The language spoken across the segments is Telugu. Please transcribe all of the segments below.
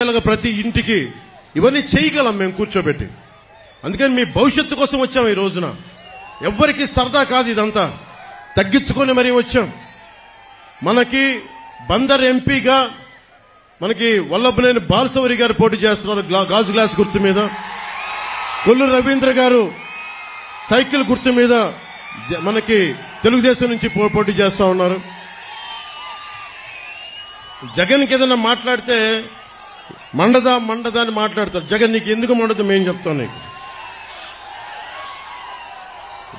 ప్రతి ఇంటికి ఇవన్నీ చేయగలం మేము కూర్చోబెట్టి. అందుకని మీ భవిష్యత్తు కోసం వచ్చాం. ఈ రోజున ఎవ్వరికి సరదా కాదు, ఇదంతా తగ్గించుకొని మరీ వచ్చాం. మనకి బందర్ ఎంపీగా మనకి వల్లభనేని బాలశౌరి గారు పోటీ చేస్తున్నారు గాజు గ్లాస్ గుర్తు మీద. కొల్లు రవీంద్ర గారు సైకిల్ గుర్తు మీద మనకి తెలుగుదేశం నుంచి పోటీ చేస్తా ఉన్నారు. జగన్కి ఏదైనా మాట్లాడితే మండదా అని మాట్లాడతారు. జగన్ నీకు ఎందుకు మండదు మేము చెప్తాం. నీకు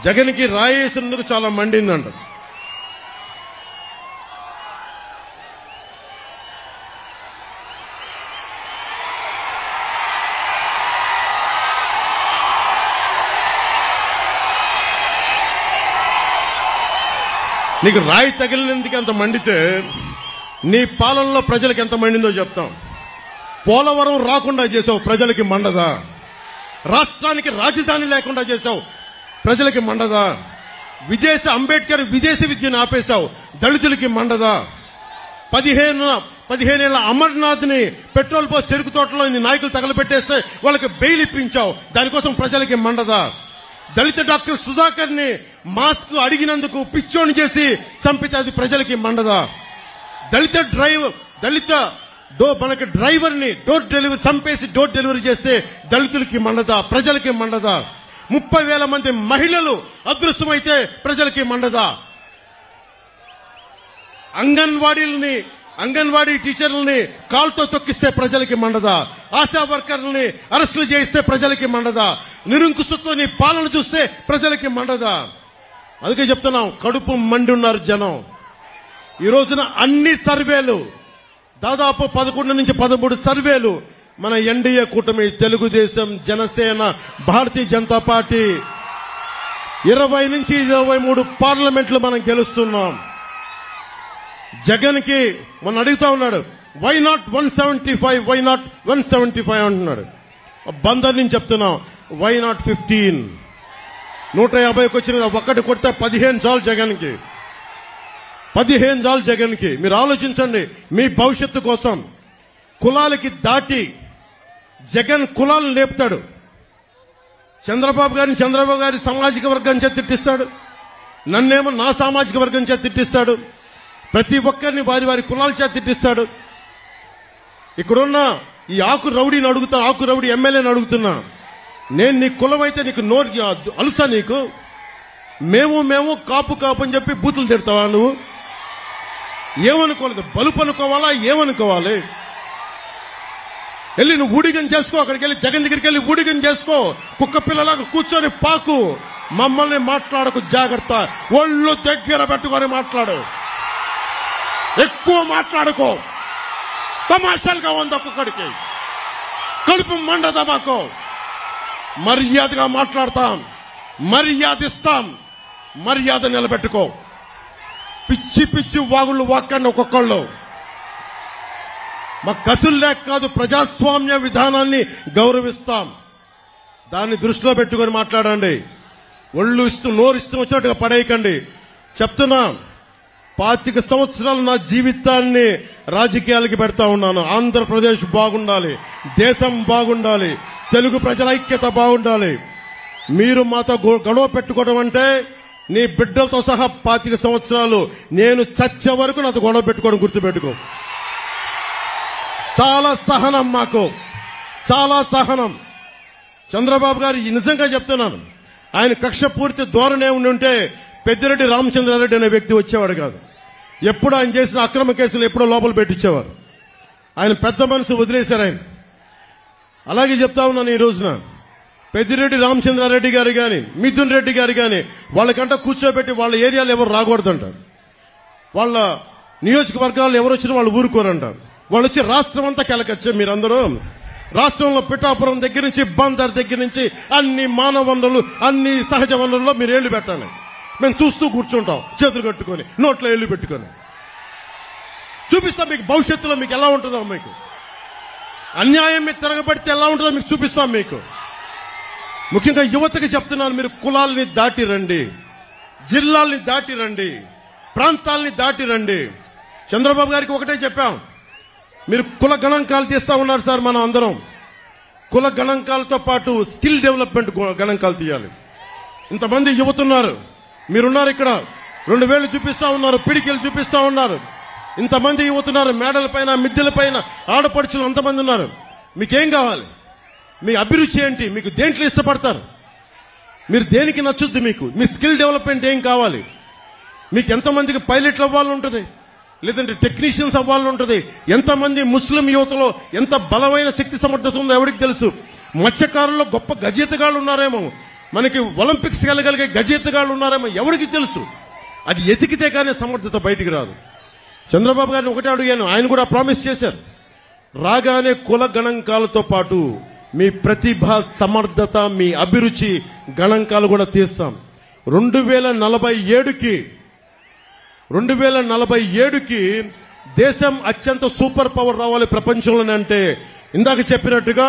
జగన్కి రాయేసినందుకు చాలా మండిందంట. నీకు రాయి తగిలినందుకు ఎంత మండితే నీ పాలనలో ప్రజలకు ఎంత మండిందో చెప్తాం. పోలవరం రాకుండా చేసావు, ప్రజలకి మండదా? రాష్ట్రానికి రాజధాని లేకుండా చేసావు, ప్రజలకి మండదా? అంబేద్కర్ విదేశీ విద్యను ఆపేశావు, దళితులకి మండదా? 15 ఏళ్ల అమర్నాథ్ ని పెట్రోల్ పోసి చెరుకు తోటలో నాయకులు తగలబెట్టేస్తే వాళ్ళకి బెయిల్ ఇప్పించావు, దానికోసం ప్రజలకి మండదా? దళిత డాక్టర్ సుధాకర్ ని మాస్క్ అడిగినందుకు పిచ్చోని చేసి చంపితే అది ప్రజలకి మండదా? మనకి డ్రైవర్ ని చంపేసి డోర్ డెలివరీ చేస్తే దళితులకి మండదా? ప్రజలకి మండదా? 30,000 మంది మహిళలు అదృశ్యమైతే ప్రజలకి మండదా? అంగన్వాడీ టీచర్లని కాల్తో తొక్కిస్తే ప్రజలకి మండదా? ఆశా వర్కర్లని అరెస్టులు చేయిస్తే ప్రజలకి మండదా? నిరంకుశతో నీ పాలన చూస్తే ప్రజలకి మండదా? అందుకే చెప్తున్నాం, కడుపు మండి ఉన్నారు జనం. ఈ రోజున అన్ని సర్వేలు దాదాపు 11 నుంచి 13 సర్వేలు మన ఎన్డీఏ కూటమి తెలుగుదేశం, జనసేన, భారతీయ జనతా పార్టీ 20 నుంచి 23 పార్లమెంట్లు మనం గెలుస్తున్నాం. జగన్ కి మనం అడుగుతా ఉన్నాడు, వై నాట్ 175, వై నాట్ 175 అంటున్నాడు. బందర్ నుంచి చెప్తున్నాం, వై నాట్ 15? 150కి వచ్చిన ఒక్కటి కొడితే 15 చాలు జగన్ కి. 15 చాలు జగన్ కి. మీరు ఆలోచించండి మీ భవిష్యత్తు కోసం. కులాలకి దాటి జగన్ కులాలను లేపుతాడు. చంద్రబాబు గారి సామాజిక వర్గం చేత తిట్టిస్తాడు, నన్నేమో నా సామాజిక వర్గం చేత తిట్టిస్తాడు. ప్రతి ఒక్కరిని వారి కులాల చేత తిట్టిస్తాడు. ఇక్కడున్న ఈ ఆకు రౌడీ ఎమ్మెల్యేని అడుగుతున్నా, నేను నీ కులం అయితే నీకు నోరు అలుసా? నీకు మేము కాపు అని చెప్పి బూతులు తిడతావా? నువ్వు ఏమనుకోలేదు, బలుపు అనుకోవాలా? ఏమనుకోవాలి? వెళ్ళి నువ్వు ఊడిగం చేసుకో. అక్కడికి వెళ్ళి జగన్ దగ్గరికి వెళ్ళి ఊడిగం చేసుకో. కుక్క పిల్లలాగా కూర్చొని పాకు. మమ్మల్ని మాట్లాడకు, జాగ్రత్త. ఒళ్ళు దగ్గర పెట్టుకొని మాట్లాడు, ఎక్కువ మాట్లాడుకో. తమాషాలుగా ఉంది ఒక్కొక్కడికి, కడుపు మండదా మాకు? మర్యాదగా మాట్లాడతాం, మర్యాద ఇస్తాం, మర్యాద నిలబెట్టుకో. పిచ్చి వాగుళ్ళు వాక్కండి ఒక్కొక్కళ్ళు. మా కసులు లేక కాదు, ప్రజాస్వామ్య విధానాన్ని గౌరవిస్తాం. దాన్ని దృష్టిలో పెట్టుకొని మాట్లాడండి. నోరు ఇష్టం వచ్చినట్టుగా పడేయకండి. చెప్తున్నా, 25 సంవత్సరాలు నా జీవితాన్ని రాజకీయాలకి పెడతా ఉన్నాను. ఆంధ్రప్రదేశ్ బాగుండాలి, దేశం బాగుండాలి, తెలుగు ప్రజల ఐక్యత బాగుండాలి. మీరు మాతో గొడవ పెట్టుకోవడం అంటే నీ బిడ్డలతో సహా 25 సంవత్సరాలు నేను చచ్చే వరకు నాతో గొడవ పెట్టుకోవడం గుర్తుపెట్టుకో. చాలా సహనం మాకు, చాలా సహనం. చంద్రబాబు గారు నిజంగా చెప్తున్నాను, ఆయన కక్ష పూర్తి ధోరణి ఉంటే పెద్దిరెడ్డి రామచంద్రారెడ్డి అనే వ్యక్తి వచ్చేవాడు కాదు. ఎప్పుడు ఆయన చేసిన అక్రమ కేసులు ఎప్పుడో లోపల పెట్టించేవారు. ఆయన పెద్ద మనసు వదిలేశారు ఆయన. అలాగే చెప్తా ఉన్నాను, ఈ రోజున పెద్దిరెడ్డి రామచంద్రారెడ్డి గారు కానీ, మిథున్ రెడ్డి గారు కానీ వాళ్ళకంట కూర్చోబెట్టి వాళ్ళ ఏరియాలో ఎవరు రాకూడదంటారు. వాళ్ళ నియోజకవర్గాల్లో ఎవరు వచ్చినా వాళ్ళు ఊరుకోరంటారు. వాళ్ళు వచ్చి రాష్ట్రం అంతా కెలకొచ్చే మీరందరూ రాష్ట్రంలో పిఠాపురం దగ్గర నుంచి బందర్ దగ్గర నుంచి అన్ని మానవ వనరులు, అన్ని సహజ వనరుల్లో మీరు ఏళ్లు పెట్టండి. మేము చూస్తూ కూర్చుంటాం, చేతులు కట్టుకొని, నోట్లో ఏళ్లు పెట్టుకొని. చూపిస్తాం మీకు భవిష్యత్తులో మీకు ఎలా ఉంటుందో. మీకు అన్యాయం మీద తిరగబడితే ఎలా ఉంటుందో మీకు చూపిస్తాం. మీకు ముఖ్యంగా యువతకి చెప్తున్నాను, మీరు కులాలని దాటి రండి, జిల్లాల్ని దాటి రండి, ప్రాంతాలని దాటి రండి. చంద్రబాబు గారికి ఒకటే చెప్పాం, మీరు కుల గణాంకాలు తీస్తా ఉన్నారు సార్. మనం అందరం కుల గణాంకాలతో పాటు స్కిల్ డెవలప్మెంట్ గణాంకాలు తీయాలి. ఇంతమంది యువతున్నారు, మీరున్నారు ఇక్కడ, 2000 చూపిస్తా ఉన్నారు, పిడికిలు చూపిస్తా ఉన్నారు. ఇంతమంది యువతున్నారు, మేడల పైన మిద్దెల పైన ఆడపడుచులు అంతమంది ఉన్నారు. మీకేం కావాలి? మీ అభిరుచి ఏంటి? మీకు దేంట్లో ఇష్టపడతారు? మీరు దేనికి నచ్చుద్ది? మీకు మీ స్కిల్ డెవలప్మెంట్ ఏం కావాలి? మీకు ఎంతమందికి పైలట్లు అవ్వాలని ఉంటుంది, లేదంటే టెక్నీషియన్స్ అవ్వాలని ఉంటుంది? ఎంతమంది ముస్లిం యువతలో ఎంత బలమైన శక్తి సమర్థత ఉందో ఎవరికి తెలుసు? మత్స్యకారుల్లో గొప్ప గజేతగాళ్ళు ఉన్నారేమో, మనకి ఒలింపిక్స్ వెళ్ళగలిగే గజేతగాళ్ళు ఉన్నారేమో, ఎవరికి తెలుసు? అది ఎతికితే కానీ సమర్థత బయటికి రాదు. చంద్రబాబు గారిని ఒకటే అడిగాను, ఆయన కూడా ప్రామిస్ చేశారు, రాగానే కుల గణాంకాలతో పాటు మీ ప్రతిభ, సమర్థత, మీ అభిరుచి గణాంకాలు కూడా తీస్తాం. 2047కి దేశం అత్యంత సూపర్ పవర్ రావాలి ప్రపంచంలోనే. అంటే ఇందాక చెప్పినట్టుగా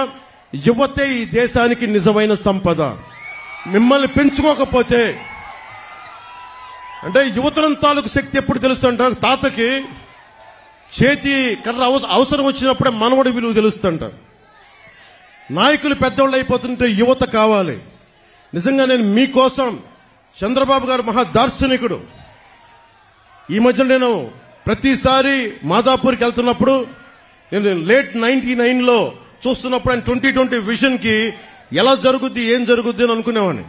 యువతే ఈ దేశానికి నిజమైన సంపద. మిమ్మల్ని పెంచుకోకపోతే, అంటే యువతరం తాలూకు శక్తి ఎప్పుడు తెలుస్తుంట? తాతకి చేతి కర్ర అవసరం వచ్చినప్పుడే మనవడి విలువ తెలుస్తుంట. నాయకులు పెద్దోళ్ళు అయిపోతుంటే యువత కావాలి. నిజంగా నేను మీకోసం, చంద్రబాబు గారు మహా దార్శనికుడు. ఈ మధ్య నేను ప్రతిసారి మాదాపూర్కి వెళ్తున్నప్పుడు, నేను లేట్ 99లో చూస్తున్నప్పుడు ఆయన 2020 విజన్ కి ఎలా జరుగుద్ది, ఏం జరుగుద్ది అని అనుకునేవాడిని.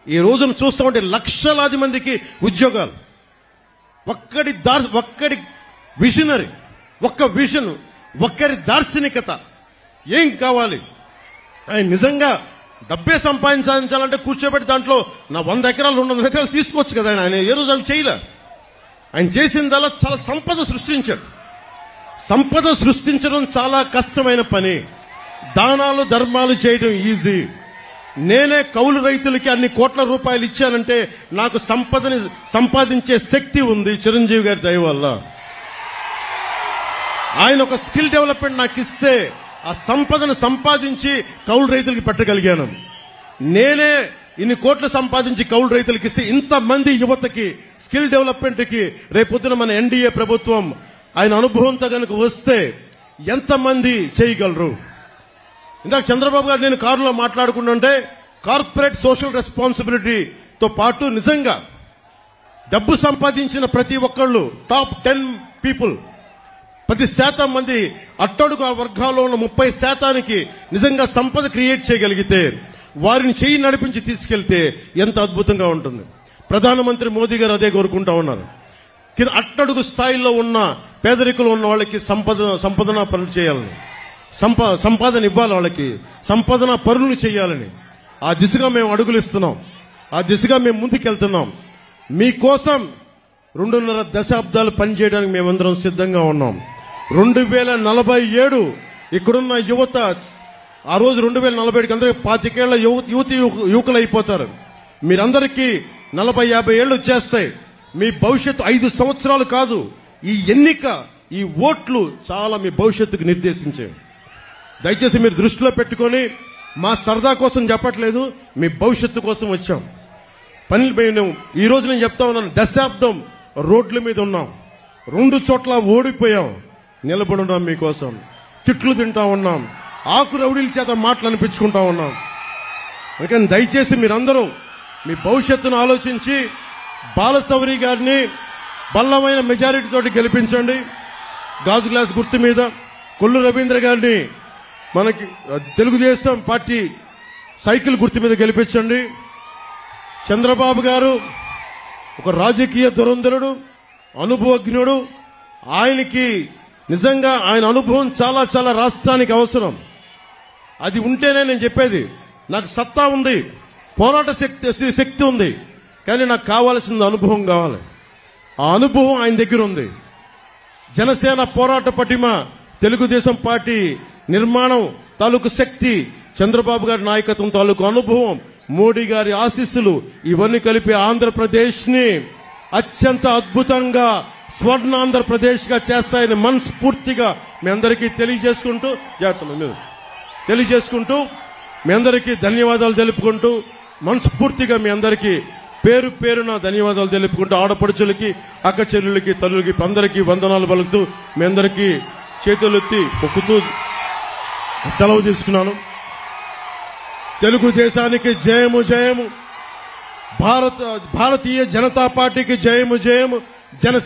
ఈ రోజును చూస్తూ ఉంటే లక్షలాది మందికి ఉద్యోగాలు. ఒక్కడి విజనరీ, ఒక్క విజన్, ఒక్కరి దార్శనికత. ఏం కావాలి? ఆయన నిజంగా డబ్బే సంపాదించాలంటే కూర్చోబెట్టి దాంట్లో నా 100 ఎకరాలు 200 ఎకరాలు తీసుకోవచ్చు కదా. ఆయన ఏ రోజు అవి చేయలే. ఆయన చేసిందల్లా చాలా సంపద సృష్టించాడు. సంపద సృష్టించడం చాలా కష్టమైన పని. దానాలు ధర్మాలు చేయడం ఈజీ. నేనే కౌలు రైతులకి అన్ని కోట్ల రూపాయలు ఇచ్చానంటే నాకు సంపదని సంపాదించే శక్తి ఉంది చిరంజీవి గారి దయ వల్ల. ఆయన ఒక స్కిల్ డెవలప్మెంట్ నాకు ఇస్తే ఆ సంపదను సంపాదించి కౌలు రైతులకి పెట్టగలిగాను. నేనే ఇన్ని కోట్లు సంపాదించి కౌలు రైతులకి ఇస్తే ఇంతమంది యువతకి స్కిల్ డెవలప్మెంట్ కి రేపొద్దున మన ఎన్డీఏ ప్రభుత్వం ఆయన అనుభవంతో కనుక వస్తే ఎంతమంది చేయగలరు? ఇందాక చంద్రబాబు గారు నేను కారులో మాట్లాడుకుంటుంటే కార్పొరేట్ సోషల్ రెస్పాన్సిబిలిటీతో పాటు నిజంగా డబ్బు సంపాదించిన ప్రతి ఒక్కళ్ళు టాప్ 10 పీపుల్ 10% మంది అట్టడుగు వర్గాల్లో ఉన్న 30% నిజంగా సంపద క్రియేట్ చేయగలిగితే, వారిని చేయి నడిపించి తీసుకెళ్తే ఎంత అద్భుతంగా ఉంటుంది. ప్రధానమంత్రి మోదీ గారు అదే కోరుకుంటా ఉన్నారు. అట్టడుగు స్థాయిలో ఉన్న పేదరికులు ఉన్న వాళ్ళకి సంపదన పనులు చేయాలని, సంపాదన ఇవ్వాలి, వాళ్ళకి సంపాదన పనులు చేయాలని. ఆ దిశగా మేము అడుగులు ఇస్తున్నాం. ఆ దిశగా మేము ముందుకెళ్తున్నాం. మీకోసం 2.5 దశాబ్దాలు పనిచేయడానికి మేమందరం సిద్ధంగా ఉన్నాం. 2047 ఇక్కడున్న యువత, ఆ రోజు 2047కి అందరూ 25 ఏళ్ల యువకులు అయిపోతారు. మీరందరికీ 40-50 ఏళ్లు వచ్చేస్తాయి. మీ భవిష్యత్తు 5 సంవత్సరాలు కాదు. ఈ ఎన్నిక, ఈ ఓట్లు చాలా మీ భవిష్యత్తుకు నిర్దేశించేవి. దయచేసి మీరు దృష్టిలో పెట్టుకొని, మా సరదా కోసం చెప్పట్లేదు, మీ భవిష్యత్తు కోసం వచ్చాం. మేము ఈ రోజు నేను చెప్తా ఉన్నాను, దశాబ్దం రోడ్ల మీద ఉన్నాం, 2 చోట్ల ఓడిపోయాం, నిలబడున్నాం మీకోసం. తిట్లు తింటా ఉన్నాం, ఆకు రౌడీల చేత మాటలు అనిపించుకుంటా ఉన్నాం. అందుకని దయచేసి మీరందరూ మీ భవిష్యత్తును ఆలోచించి బాలశౌరి గారిని బల్లమైన మెజారిటీ తోటి గెలిపించండి. గాజు గ్లాస్ గుర్తు మీద కొల్లు రవీంద్ర గారిని మనకి తెలుగుదేశం పార్టీ సైకిల్ గుర్తు మీద గెలిపించండి. చంద్రబాబు గారు ఒక రాజకీయ దురంధరుడు, అనుభవజ్ఞుడు. ఆయనకి నిజంగా ఆయన అనుభవం చాలా చాలా రాష్ట్రానికి అవసరం. అది ఉంటేనే నేను చెప్పేది, నాకు సత్తా ఉంది, పోరాట శక్తి ఉంది, కానీ నాకు కావాల్సిన అనుభవం కావాలి. ఆ అనుభవం ఆయన దగ్గర ఉంది. జనసేన పోరాట పటిమ, తెలుగుదేశం పార్టీ నిర్మాణం తాలూకు శక్తి, చంద్రబాబు గారి నాయకత్వం తాలూకు అనుభవం, మోడీ గారి ఆశీస్సులు, ఇవన్నీ కలిపి ఆంధ్రప్రదేశ్ ని అత్యంత అద్భుతంగా స్వర్ణాంధ్రప్రదేశ్ గా చేస్తాయని మనస్ఫూర్తిగా మీ అందరికీ తెలియజేసుకుంటూ మీ అందరికీ ధన్యవాదాలు తెలుపుకుంటూ, మనస్ఫూర్తిగా మీ అందరికీ పేరు పేరున ధన్యవాదాలు తెలుపుకుంటూ, ఆడపడుచులకి, అక్క చెల్లెలకి, తల్లులకి అందరికీ వందనాలు పలుకుతూ మీ అందరికీ చేతులెత్తి మొక్కుతూ సెలవు తీసుకున్నాను. తెలుగుదేశానికి జయము జయము, భారతీయ జనతా పార్టీకి జయము జయము,